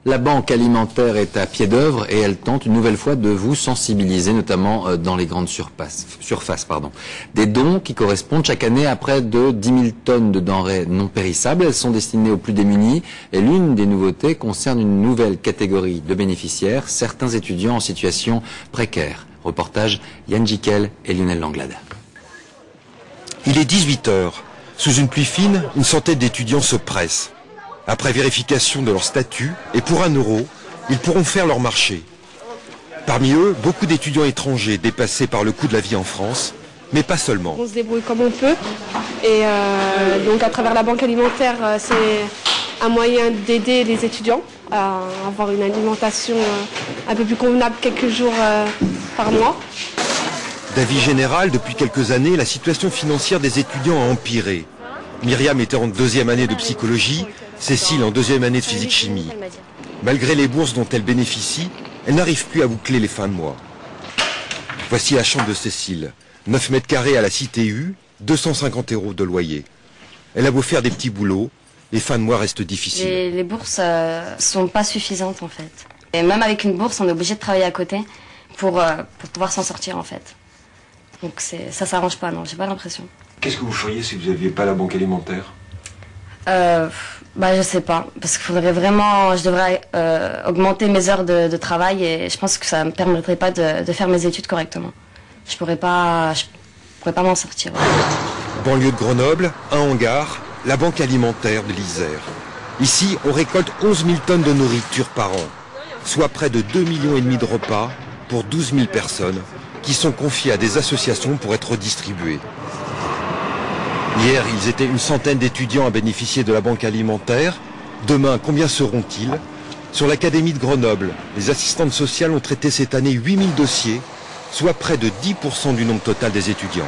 La banque alimentaire est à pied d'œuvre et elle tente une nouvelle fois de vous sensibiliser, notamment dans les grandes surfaces. Des dons qui correspondent chaque année à près de 10 000 tonnes de denrées non périssables. Elles sont destinées aux plus démunis et l'une des nouveautés concerne une nouvelle catégorie de bénéficiaires, certains étudiants en situation précaire. Reportage Yann Jiquel et Lionel Langlade. Il est 18 h. Sous une pluie fine, une centaine d'étudiants se pressent. Après vérification de leur statut, et pour 1 €, ils pourront faire leur marché. Parmi eux, beaucoup d'étudiants étrangers dépassés par le coût de la vie en France, mais pas seulement. On se débrouille comme on peut. Et donc à travers la banque alimentaire, c'est un moyen d'aider les étudiants à avoir une alimentation un peu plus convenable quelques jours par mois. D'avis général, depuis quelques années, la situation financière des étudiants a empiré. Myriam était en 2e année de psychologie, Cécile en 2e année de physique-chimie. Malgré les bourses dont elle bénéficie, elle n'arrive plus à boucler les fins de mois. Voici la chambre de Cécile. 9 mètres carrés à la Cité U, 250 € de loyer. Elle a beau faire des petits boulots, les fins de mois restent difficiles. Les bourses sont pas suffisantes en fait. Et même avec une bourse, on est obligé de travailler à côté pour pouvoir s'en sortir en fait. Donc ça s'arrange pas, non, j'ai pas l'impression. Qu'est-ce que vous feriez si vous n'aviez pas la banque alimentaire? Je sais pas, parce qu'il faudrait vraiment, je devrais augmenter mes heures de travail et je pense que ça me permettrait pas de faire mes études correctement. Je pourrais pas m'en sortir. Ouais. Banlieue de Grenoble, un hangar, la banque alimentaire de l'Isère. Ici, on récolte 11 000 tonnes de nourriture par an, soit près de 2,5 millions de repas pour 12 000 personnes qui sont confiés à des associations pour être redistribués. Hier, ils étaient une centaine d'étudiants à bénéficier de la banque alimentaire. Demain, combien seront-ils? Sur l'Académie de Grenoble, les assistantes sociales ont traité cette année 8 000 dossiers, soit près de 10% du nombre total des étudiants.